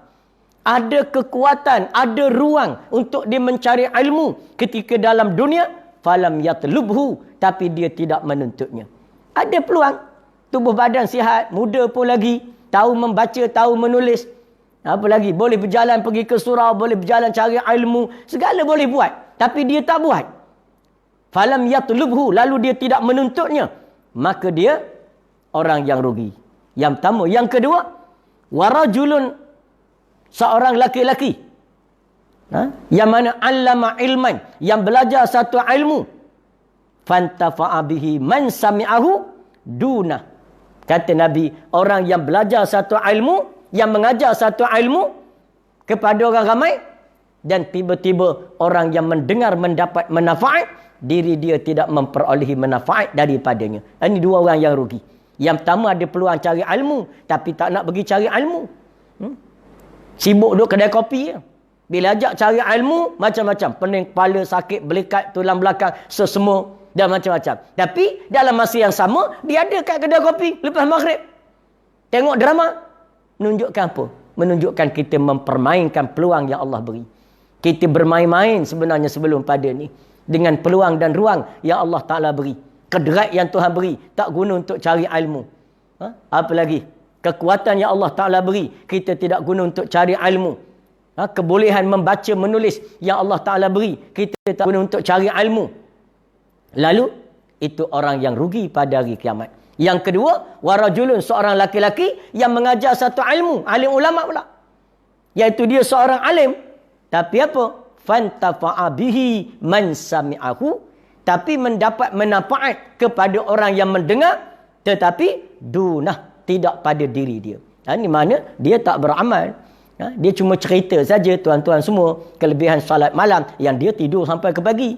Ada kekuatan, ada ruang untuk dia mencari ilmu ketika dalam dunia. Falam yatlubhu, tapi dia tidak menuntutnya. Ada peluang. Tubuh badan sihat, muda pun lagi, tahu membaca, tahu menulis. Apa lagi? Boleh berjalan pergi ke surau, boleh berjalan cari ilmu, segala boleh buat. Tapi dia tak buat. Falam yatlubhu, lalu dia tidak menuntutnya. Maka dia orang yang rugi. Yang pertama. Yang kedua, warajulun, seorang laki-laki. Yang mana allama ilman, yang belajar satu ilmu, fantafa'a bihi man sami'ahu duna. Kata Nabi, orang yang belajar satu ilmu, yang mengajar satu ilmu kepada orang ramai, dan tiba-tiba orang yang mendengar mendapat manfaat, diri dia tidak memperolehi manfaat daripadanya. Ini dua orang yang rugi. Yang pertama ada peluang cari ilmu, tapi tak nak pergi cari ilmu. Sibuk duduk kedai kopi je. Bila ajak cari ilmu, macam-macam. Pening kepala, sakit, belikat, tulang belakang, sesemua dan macam-macam. Tapi dalam masa yang sama, dia ada kat kedai kopi lepas maghrib. Tengok drama. Menunjukkan apa? Menunjukkan kita mempermainkan peluang yang Allah beri. Kita bermain-main sebenarnya sebelum pada ni. Dengan peluang dan ruang yang Allah Ta'ala beri. Kedrat yang Tuhan beri. Tak guna untuk cari ilmu. Apa lagi? Kekuatan yang Allah Ta'ala beri. Kita tidak guna untuk cari ilmu. Kebolehan membaca, menulis yang Allah Ta'ala beri. Kita tak guna untuk cari ilmu. Lalu, itu orang yang rugi pada hari kiamat. Yang kedua, warajulun, seorang laki-laki yang mengajar satu ilmu. Alim ulama pula. Iaitu dia seorang alim. Tapi apa? Fantafa'a bihi man sami'ahu. Tapi mendapat manfaat kepada orang yang mendengar. Tetapi, dunah, tidak pada diri dia. Ini mana? Dia tak beramal. Dia cuma cerita saja tuan-tuan semua kelebihan salat malam yang dia tidur sampai ke pagi.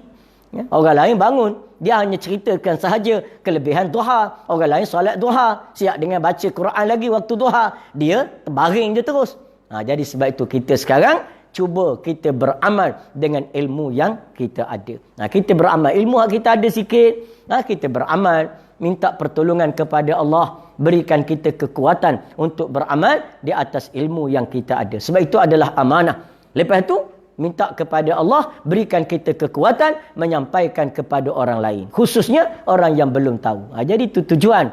Orang lain bangun, dia hanya ceritakan sahaja kelebihan duha. Orang lain salat duha, siap dengan baca Quran lagi waktu duha. Dia baring je terus. Jadi sebab itu kita sekarang cuba kita beramal dengan ilmu yang kita ada. Kita beramal, ilmu yang kita ada sikit, kita beramal, minta pertolongan kepada Allah. Berikan kita kekuatan untuk beramal di atas ilmu yang kita ada. Sebab itu adalah amanah. Lepas itu, minta kepada Allah berikan kita kekuatan menyampaikan kepada orang lain. Khususnya orang yang belum tahu. Jadi itu tujuan.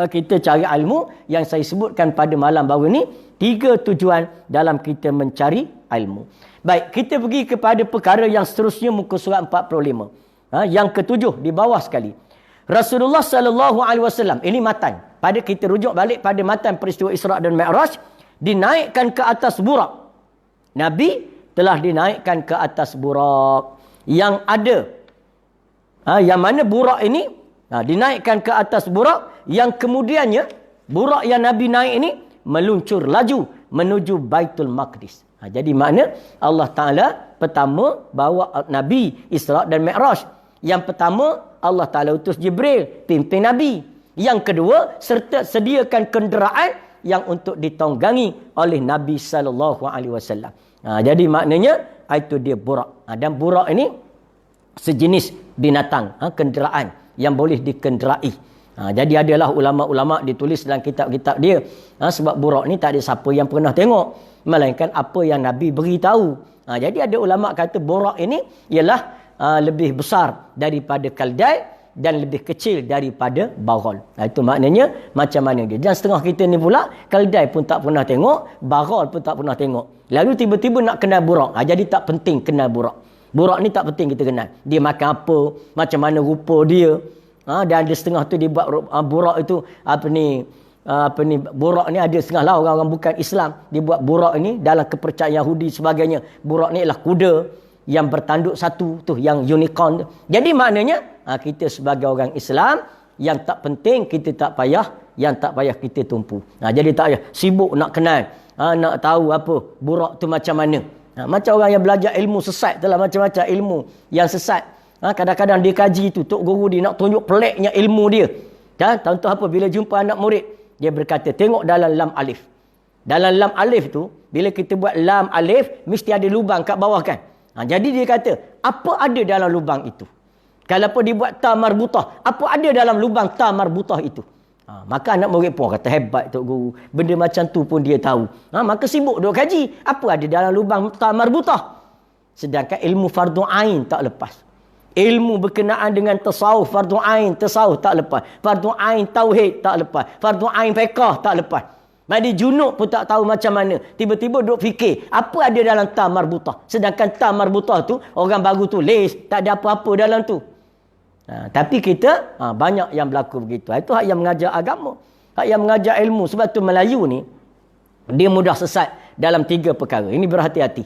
Kita cari ilmu yang saya sebutkan pada malam baru ni. 3 tujuan dalam kita mencari ilmu. Baik, kita pergi kepada perkara yang seterusnya muka surat 45. Yang ketujuh di bawah sekali. Rasulullah SAW, ini matan. Pada kita rujuk balik pada matan peristiwa Isra' dan Mi'raj, dinaikkan ke atas burak. Nabi telah dinaikkan ke atas burak yang ada. Yang mana burak ini dinaikkan ke atas burak yang kemudiannya burak yang Nabi naik ini meluncur laju menuju Baitul Maqdis. Jadi makna Allah Ta'ala pertama bawa Nabi Isra' dan Mi'raj. Yang pertama Allah Ta'ala utus Jibril pimpin Nabi. Yang kedua serta sediakan kenderaan yang untuk ditunggangi oleh Nabi SAW. Jadi maknanya itu dia burak. Dan burak ini sejenis binatang, kenderaan yang boleh dikenderai. Jadi adalah ulama-ulama ditulis dalam kitab-kitab dia. Sebab burak ni tak ada siapa yang pernah tengok, melainkan apa yang Nabi beritahu. Jadi ada ulama kata burak ini ialah lebih besar daripada kaldai dan lebih kecil daripada barol. Itu maknanya macam mana dia. Dan setengah kita ni pula, kaldai pun tak pernah tengok, barol pun tak pernah tengok. Lalu tiba-tiba nak kenal burak. Jadi tak penting kenal burak. Burak ni tak penting kita kenal. Dia makan apa, macam mana rupa dia. Dan ada setengah tu dia buat burak itu, burak ni ada setengah lah orang-orang bukan Islam. Dia buat burak ini dalam kepercayaan Yahudi sebagainya. Burak ni ialah kuda yang bertanduk satu tu, yang unicorn tu. Jadi maknanya kita sebagai orang Islam yang tak penting kita tak payah, yang tak payah kita tumpu. Jadi tak payah sibuk nak kenal, nak tahu apa burak tu macam mana. Macam orang yang belajar ilmu sesat tu lah, macam-macam ilmu yang sesat. Kadang-kadang dia kaji tu, tok guru dia nak tunjuk peliknya ilmu dia. Contoh apa, bila jumpa anak murid, dia berkata tengok dalam lam alif. Dalam lam alif tu, bila kita buat lam alif, mesti ada lubang kat bawah kan. Jadi dia kata, apa ada dalam lubang itu? Kalau apa dibuat ta marbutah, apa ada dalam lubang ta marbutah itu? Maka anak murid pun kata, hebat tok guru. Benda macam tu pun dia tahu. Maka sibuk duk kaji, apa ada dalam lubang ta marbutah? Sedangkan ilmu fardu ain tak lepas. Ilmu berkenaan dengan tasawuf, fardu ain, tasawuf tak lepas. Fardu ain tauhid tak lepas. Fardu ain fiqh tak lepas. Madi junub pun tak tahu macam mana. Tiba-tiba duk fikir, apa ada dalam ta marbutah? Sedangkan ta marbutah tu, orang baru tulis, tak ada apa-apa dalam tu. Tapi kita, banyak yang berlaku begitu. Itu hak yang mengajar agama. Hak yang mengajar ilmu. Sebab tu Melayu ni, dia mudah sesat dalam 3 perkara. Ini berhati-hati.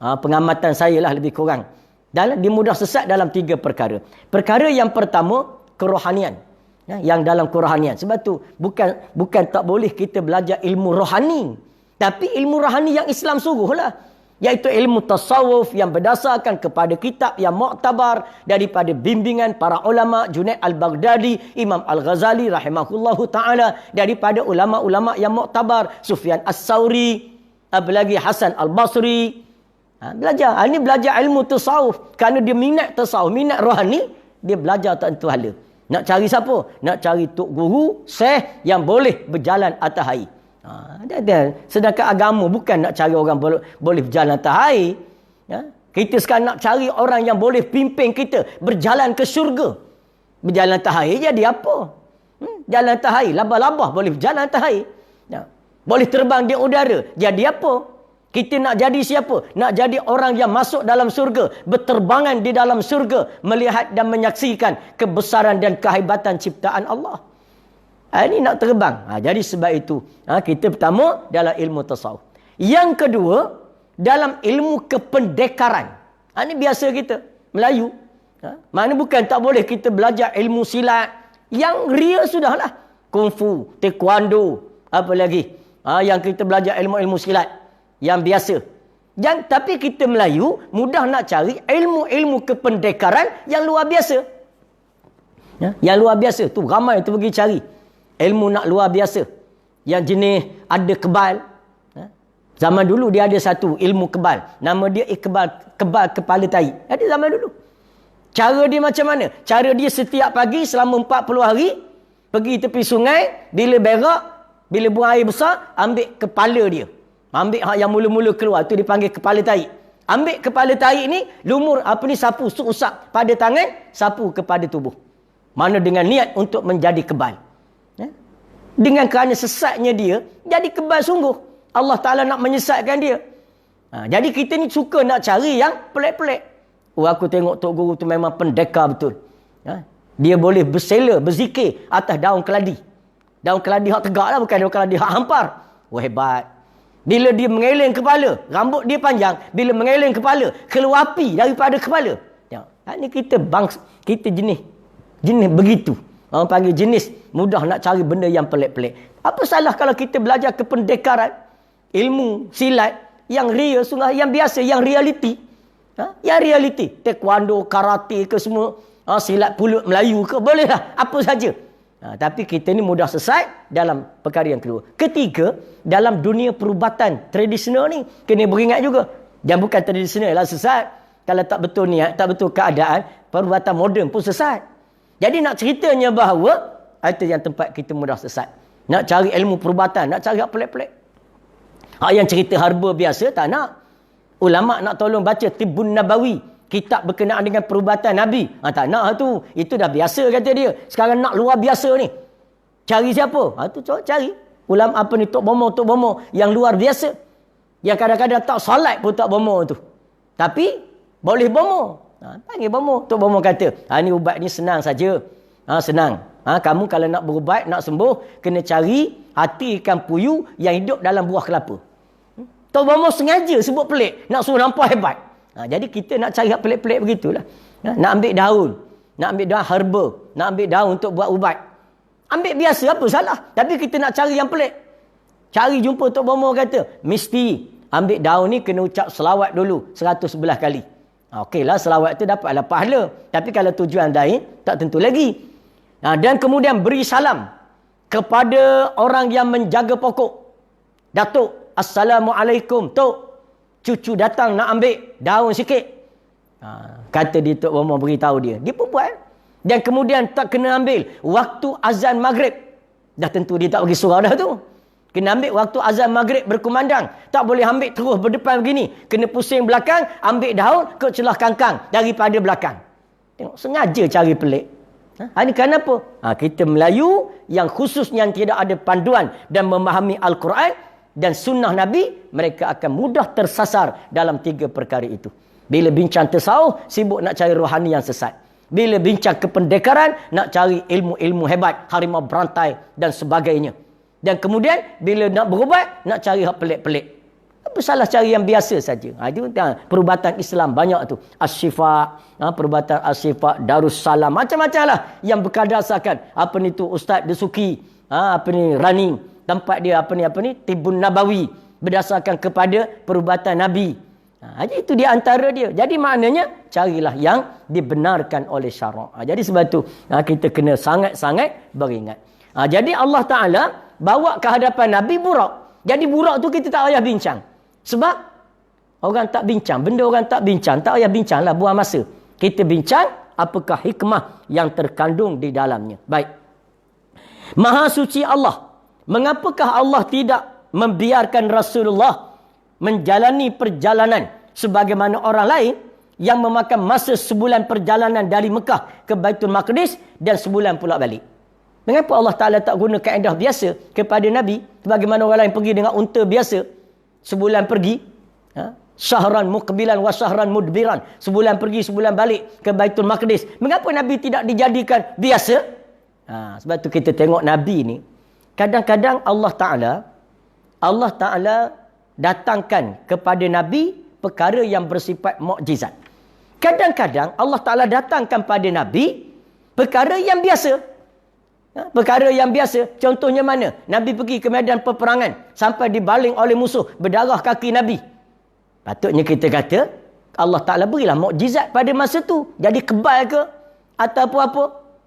Pengamatan saya lah lebih kurang. Dia mudah sesat dalam 3 perkara. Perkara yang pertama, kerohanian. Yang dalam kerohanian. Sebab tu bukan tak boleh kita belajar ilmu rohani, tapi ilmu rohani yang Islam suruhlah, iaitu ilmu tasawuf yang berdasarkan kepada kitab yang muktabar daripada bimbingan para ulama, Junaid al-Baghdadi, Imam al-Ghazali rahimahullahu taala, daripada ulama-ulama yang muktabar, Sufyan as-Sauri, apalagi Hasan al-Basri. Belajar. Ini belajar ilmu tasawuf. Kerana dia minat tasawuf, minat rohani, dia belajar tak tentu hala. Nak cari siapa? Nak cari tok guru, syekh yang boleh berjalan atas air. Sedangkan agama bukan nak cari orang boleh berjalan atas air. Kita sekarang nak cari orang yang boleh pimpin kita berjalan ke syurga. Berjalan atas air jadi apa? Jalan atas air, labah-labah boleh berjalan atas air. Boleh terbang di udara, jadi apa? Kita nak jadi siapa? Nak jadi orang yang masuk dalam surga, berterbangan di dalam surga, melihat dan menyaksikan kebesaran dan kehebatan ciptaan Allah. Ini nak terbang. Jadi sebab itu, kita pertama dalam ilmu tasawuf. Yang kedua, dalam ilmu kependekaran. Ini biasa kita, Melayu. Mana bukan tak boleh kita belajar ilmu silat. Yang real sudahlah. Kungfu, taekwondo, apa lagi? Yang kita belajar ilmu-ilmu silat. Yang biasa. Tapi kita Melayu mudah nak cari ilmu-ilmu kependekaran yang luar biasa. Yang luar biasa. Tu ramai tu pergi cari. Ilmu nak luar biasa. Yang jenis ada kebal. Zaman dulu dia ada satu ilmu kebal. Nama dia kebal kepala tai. Ada zaman dulu. Cara dia macam mana? Cara dia setiap pagi selama 40 hari. Pergi tepi sungai. Bila berak. Bila buang air besar. Ambil kepala dia. Ambil hak yang mula-mula keluar, tu dipanggil kepala tahi. Ambil kepala tahi ni, lumur sapu, usap pada tangan, sapu kepada tubuh. Mana dengan niat untuk menjadi kebal. Dengan kerana sesatnya dia, jadi kebal sungguh. Allah Ta'ala nak menyesatkan dia. Jadi kita ni suka nak cari yang pelik-pelik. Aku tengok tok guru tu memang pendekar betul. Dia boleh bersela, berzikir atas daun keladi. Daun keladi hak tegak lah, bukan daun keladi hak hampar. Hebat. Bila dia mengeleng kepala, rambut dia panjang. Bila mengeleng kepala, keluar api daripada kepala. Ini kita jenis begitu. Orang panggil jenis mudah nak cari benda yang pelik-pelik. Apa salah kalau kita belajar kependekaran, ilmu silat yang real, yang biasa, yang realiti. Yang realiti. Taekwondo, karate ke semua. Silat pulut Melayu ke, bolehlah. Apa saja. Tapi kita ni mudah sesat dalam perkara yang kedua. Ketiga, dalam dunia perubatan tradisional ni, kena beringat juga. Dan bukan tradisional lah sesat. Kalau tak betul niat, tak betul keadaan, perubatan moden pun sesat. Jadi nak ceritanya bahawa, itu yang tempat kita mudah sesat. Nak cari ilmu perubatan, nak cari hak pelik-pelik. Hak yang cerita harba biasa, tak nak. Ulama nak tolong baca Tibbun Nabawi, kitab berkenaan dengan perubatan Nabi. Tak nak tu. Itu dah biasa kata dia. Sekarang nak luar biasa ni. Cari siapa? Tu cari. Ulama apa ni, Tok Bomo yang luar biasa. Yang kadang-kadang tak salat pun tak bomo tu. Tapi boleh bomo. Panggil bomo. Tok Bomo kata, ni ubat ni senang saja. Senang. Kamu kalau nak berubat, nak sembuh, kena cari hati ikan puyuh yang hidup dalam buah kelapa. Tok Bomo sengaja sebut pelik. Nak suruh nampak hebat. Jadi kita nak cari hak pelik-pelik begitulah. Nak ambil daun. Nak ambil daun herba. Nak ambil daun untuk buat ubat. Ambil biasa, apa salah? Tapi kita nak cari yang pelik. Cari jumpa Tok Bomo kata, mesti ambil daun ni kena ucap selawat dulu 111 kali. Okeylah, selawat tu dapatlah pahala. Tapi kalau tujuan lain, tak tentu lagi. Dan kemudian beri salam kepada orang yang menjaga pokok. Datuk, Assalamualaikum, Tok. Cucu datang nak ambil daun sikit. Kata dia, Tok Bomo beritahu dia. Dia pun buat. Dan kemudian tak kena ambil waktu azan maghrib. Dah tentu dia tak pergi surau dah tu. Kena ambil waktu azan maghrib berkumandang. Tak boleh ambil terus berdepan begini. Kena pusing belakang, ambil daun ke celah kangkang daripada belakang. Tengok, sengaja cari pelik. Ini kenapa? Kita Melayu yang khusus yang tidak ada panduan dan memahami Al-Quran dan sunnah Nabi, mereka akan mudah tersasar dalam 3 perkara itu. Bila bincang tasawuf, sibuk nak cari rohani yang sesat. Bila bincang kependekaran, nak cari ilmu-ilmu hebat, harimau berantai dan sebagainya. Dan kemudian, bila nak berubat, nak cari hak pelik-pelik. Apa salah cari yang biasa saja? Itu perubatan Islam banyak tu. As-Syifa, perubatan As-Syifa, Darussalam, macam-macam lah yang berkadasarkan. Apa ni tu, Ustaz Desuki, Running. Tempat dia apa ni Tibbun Nabawi, berdasarkan kepada perubatan Nabi. Jadi itu di antara dia. Jadi maknanya carilah yang dibenarkan oleh syarak. Jadi sebab tu kita kena sangat-sangat beringat. Jadi Allah Ta'ala bawa ke hadapan Nabi burak. Jadi burak tu kita tak payah bincang. Sebab orang tak bincang, benda orang tak bincang, tak payah bincang lah, buang masa. Kita bincang apakah hikmah yang terkandung di dalamnya. Baik. Maha suci Allah. Mengapakah Allah tidak membiarkan Rasulullah menjalani perjalanan sebagaimana orang lain yang memakan masa sebulan perjalanan dari Mekah ke Baitul Maqdis dan sebulan pula balik? Mengapa Allah Ta'ala tak guna kaedah biasa kepada Nabi sebagaimana orang lain pergi dengan unta biasa, sebulan pergi, syahran muqbilan wa syahran mudbiran, sebulan pergi sebulan balik ke Baitul Maqdis? Mengapa Nabi tidak dijadikan biasa? Sebab tu kita tengok Nabi ni, kadang-kadang Allah Ta'ala datangkan kepada Nabi perkara yang bersifat mukjizat. Kadang-kadang Allah Ta'ala datangkan pada Nabi perkara yang biasa. Perkara yang biasa. Contohnya mana? Nabi pergi ke medan peperangan sampai dibaling oleh musuh, berdarah kaki Nabi. Patutnya kita kata Allah Ta'ala berilah mukjizat pada masa tu. Jadi kebal ke atau apa-apa.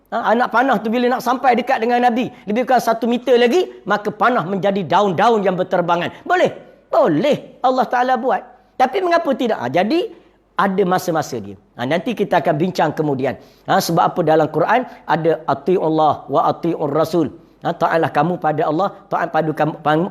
Anak panah tu bila nak sampai dekat dengan Nabi, lebih kurang 1 meter lagi, maka panah menjadi daun-daun yang berterbangan. Boleh? Boleh. Allah Ta'ala buat. Tapi mengapa tidak? Jadi ada masa-masa dia. Nanti kita akan bincang kemudian. Sebab apa dalam Quran ada ati'ullah wa ati'ur rasul. Taatlah kamu pada Allah, taat pada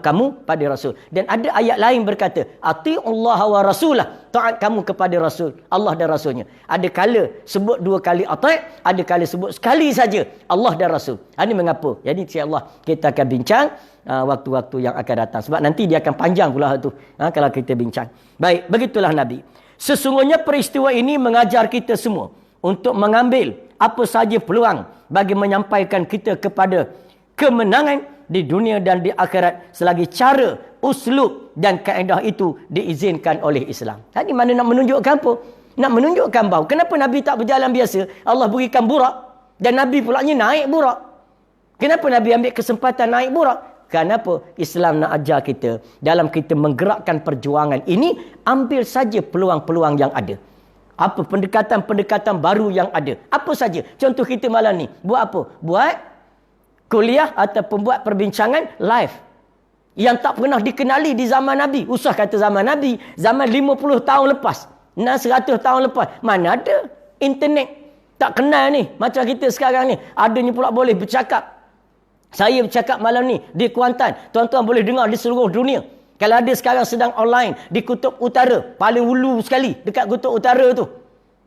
kamu pada Rasul. Dan ada ayat lain berkata, ati'ullah wa rasulah, taat kamu kepada Rasul, Allah dan Rasulnya. Ada kala sebut 2 kali ati', ada kala sebut sekali saja Allah dan Rasul. Ini mengapa? Jadi insya-Allah kita akan bincang waktu-waktu yang akan datang. Sebab nanti dia akan panjang pula tu kalau kita bincang. Baik, begitulah Nabi. Sesungguhnya peristiwa ini mengajar kita semua untuk mengambil apa saja peluang bagi menyampaikan kita kepada kemenangan di dunia dan di akhirat selagi cara, uslub dan kaedah itu diizinkan oleh Islam. Tadi mana nak menunjukkan apa? Nak menunjukkan bahawa kenapa Nabi tak berjalan biasa? Allah berikan burak dan Nabi pulaknya naik burak. Kenapa Nabi ambil kesempatan naik burak? Kenapa? Islam nak ajar kita dalam kita menggerakkan perjuangan ini, ambil saja peluang-peluang yang ada. Apa pendekatan-pendekatan baru yang ada? Apa saja? Contoh kita malam ni, buat apa? Buat kuliah ataupun buat perbincangan live yang tak pernah dikenali di zaman Nabi. Usah kata zaman Nabi, zaman 50 tahun lepas, 100 tahun lepas, mana ada internet. Tak kenal ni macam kita sekarang ni. Adanya pula boleh bercakap. Saya bercakap malam ni di Kuantan, tuan-tuan boleh dengar di seluruh dunia. Kalau ada sekarang sedang online di Kutub Utara, paling hulu sekali dekat Kutub Utara tu,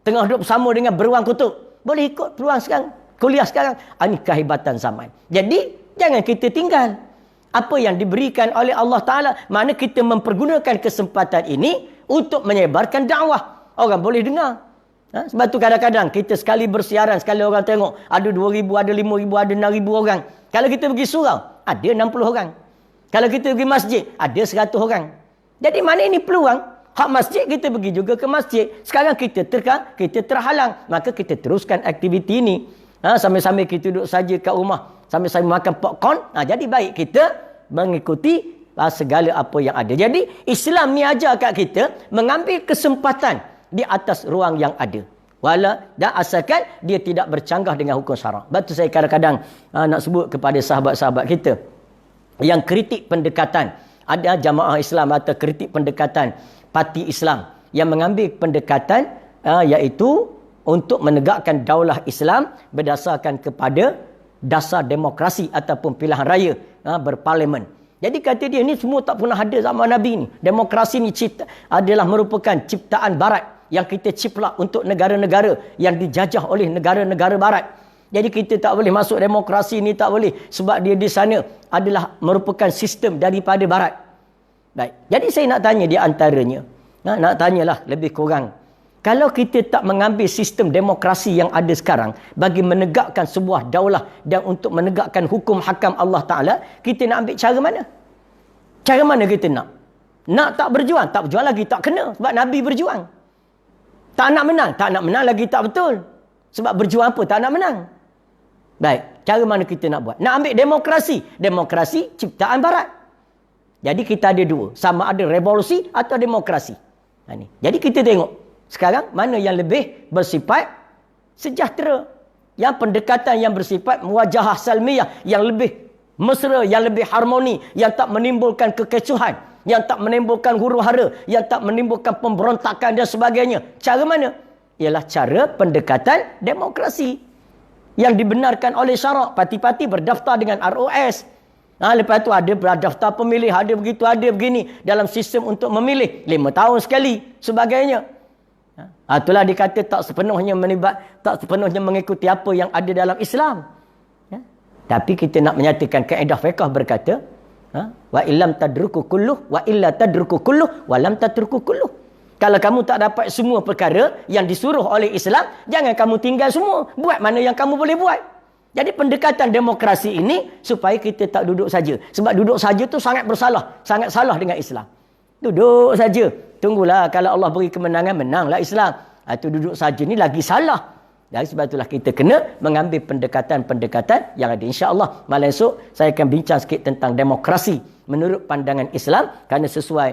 tengah duduk bersama dengan beruang kutub, boleh ikut peluang sekarang, kuliah sekarang. Ini kehebatan zaman. Jadi jangan kita tinggal apa yang diberikan oleh Allah Ta'ala. Mana kita mempergunakan kesempatan ini untuk menyebarkan dakwah. Orang boleh dengar. Sebab tu kadang-kadang kita sekali bersiaran, sekali orang tengok, ada 2,000, ada 5,000, ada 6,000 orang. Kalau kita pergi surau, ada 60 orang. Kalau kita pergi masjid, ada 100 orang. Jadi mana ini peluang? Hak masjid kita pergi juga ke masjid. Sekarang kita terhalang. Maka kita teruskan aktiviti ini. Sambil-sambil kita duduk saja kat rumah, sambil-sambil makan popcorn. Jadi baik kita mengikuti segala apa yang ada. Jadi Islam ni ajar kat kita mengambil kesempatan di atas ruang yang ada. Dan asalkan dia tidak bercanggah dengan hukum syarak. Sebab tu saya kadang-kadang nak sebut kepada sahabat-sahabat kita yang kritik pendekatan. Ada jamaah Islam atau kritik pendekatan parti Islam yang mengambil pendekatan iaitu untuk menegakkan daulah Islam berdasarkan kepada dasar demokrasi ataupun pilihan raya berparlimen. Jadi kata dia ni semua tak pernah ada zaman Nabi ni. Demokrasi ni adalah merupakan ciptaan barat yang kita ciplak untuk negara-negara yang dijajah oleh negara-negara barat. Jadi kita tak boleh masuk demokrasi ni, tak boleh. Sebab dia di sana adalah merupakan sistem daripada barat. Baik. Jadi saya nak tanya di antaranya. Nak tanyalah lebih kurang. Kalau kita tak mengambil sistem demokrasi yang ada sekarang bagi menegakkan sebuah daulah dan untuk menegakkan hukum hakam Allah Ta'ala, kita nak ambil cara mana? Cara mana kita nak? Nak tak berjuang? Tak berjuang lagi tak kena. Sebab Nabi berjuang. Tak nak menang? Tak nak menang lagi tak betul. Sebab berjuang apa? Tak nak menang. Baik, cara mana kita nak buat? Nak ambil demokrasi. Demokrasi ciptaan barat. Jadi kita ada dua. Sama ada revolusi atau demokrasi. Jadi kita tengok. Sekarang mana yang lebih bersifat sejahtera. Yang pendekatan yang bersifat muwajahah salmiyah. Yang lebih mesra, yang lebih harmoni. Yang tak menimbulkan kekecohan. Yang tak menimbulkan huru-hara. Yang tak menimbulkan pemberontakan dan sebagainya. Cara mana? Ialah cara pendekatan demokrasi. Yang dibenarkan oleh syarak. Parti-parti berdaftar dengan ROS. Lepas tu ada berdaftar pemilih, ada begitu, ada begini. Dalam sistem untuk memilih. 5 tahun sekali. Sebagainya. Itulah dikata tak sepenuhnya mengikuti apa yang ada dalam Islam. Tapi kita nak menyatakan kaedah fiqh berkata, wa illam tadruku kulluh, wa illa tadruku kulluh, wa lam tatruku kulluh. Kalau kamu tak dapat semua perkara yang disuruh oleh Islam, jangan kamu tinggal semua. Buat mana yang kamu boleh buat. Jadi pendekatan demokrasi ini supaya kita tak duduk saja. Sebab duduk saja tu sangat bersalah. Sangat salah dengan Islam. Duduk saja. Tunggulah kalau Allah beri kemenangan, menanglah Islam. Itu duduk saja ni lagi salah. Dan sebab itulah kita kena mengambil pendekatan-pendekatan yang ada. InsyaAllah malam esok saya akan bincang sikit tentang demokrasi menurut pandangan Islam. Kerana sesuai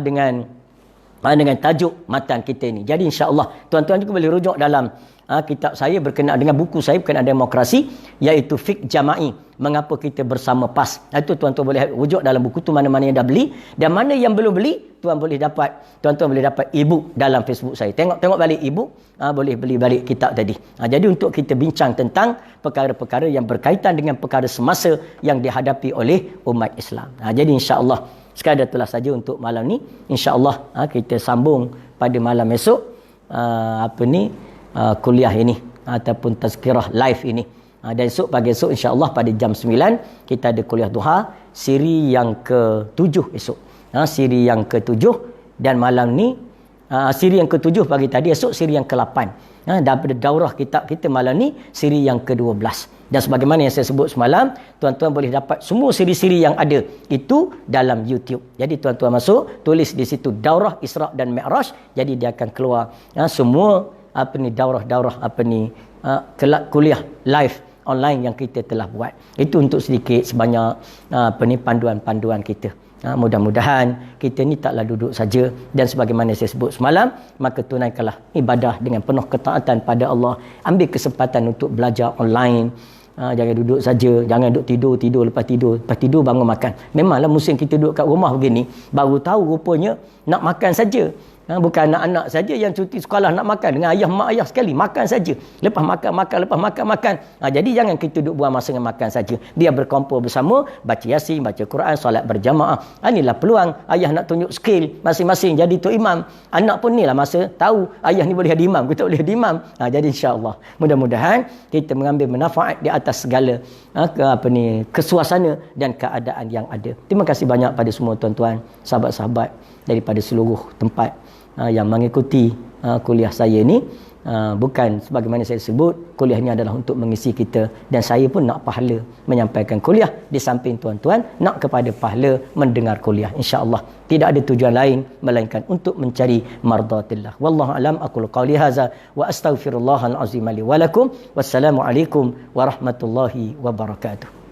dengan tajuk matan kita ini. Jadi insya-Allah tuan-tuan juga boleh rujuk dalam kitab saya berkenaan dengan buku saya berkenaan demokrasi, iaitu Fiqh Jama'i, mengapa kita bersama PAS. Itu tuan-tuan boleh rujuk dalam buku tu, mana-mana yang dah beli dan mana yang belum beli tuan-tuan boleh dapat e-book dalam Facebook saya. Tengok balik e-book, boleh beli balik kitab tadi. Jadi untuk kita bincang tentang perkara-perkara yang berkaitan dengan perkara semasa yang dihadapi oleh umat Islam. Jadi insya-Allah sekadar itulah saja untuk malam ni. InsyaAllah kita sambung pada malam esok kuliah ini ataupun tazkirah live ini. Dan pagi esok insyaAllah pada jam 9 kita ada kuliah duha siri yang ke-7 esok. Siri yang ke-7 dan malam ni siri yang ke-7 pagi tadi, esok siri yang ke-8. Daripada daurah kitab kita malam ni siri yang ke-12. Dan sebagaimana yang saya sebut semalam, tuan-tuan boleh dapat semua siri-siri yang ada itu dalam YouTube. Jadi tuan-tuan masuk, tulis di situ Daurah Isra' dan Mi'raj. Jadi dia akan keluar semua daurah-daurah kuliah live online yang kita telah buat. Itu untuk sedikit sebanyak panduan-panduan kita. Mudah-mudahan kita ni taklah duduk saja dan sebagaimana saya sebut semalam, maka tunaikanlah ibadah dengan penuh ketaatan pada Allah. Ambil kesempatan untuk belajar online. Jangan duduk saja, jangan duduk tidur lepas tidur bangun makan. Memanglah musim kita duduk kat rumah begini, baru tahu rupanya nak makan saja. Bukan anak-anak saja yang cuti sekolah nak makan dengan ayah mak ayah sekali makan saja. Lepas makan. Jadi jangan kita duduk buang masa dengan makan saja. Dia berkumpul bersama, baca Yasin, baca Quran, solat berjamaah. Inilah peluang ayah nak tunjuk skill masing-masing jadi tu imam. Anak pun inilah masa tahu ayah ni boleh jadi imam, kita boleh jadi imam. Jadi insya-Allah mudah-mudahan kita mengambil manfaat di atas segala kesuasana dan keadaan yang ada. Terima kasih banyak pada semua tuan-tuan, sahabat-sahabat daripada seluruh tempat yang mengikuti kuliah saya ni. Bukan sebagaimana saya sebut, kuliah ni adalah untuk mengisi kita, dan saya pun nak pahala menyampaikan kuliah, di samping tuan-tuan nak kepada pahala mendengar kuliah. InsyaAllah tidak ada tujuan lain melainkan untuk mencari mardatillah. Wallahu alam, aqulu qawli hadza wa astaghfirullahal azim li wa lakum. Wassalamualaikum warahmatullahi wabarakatuh.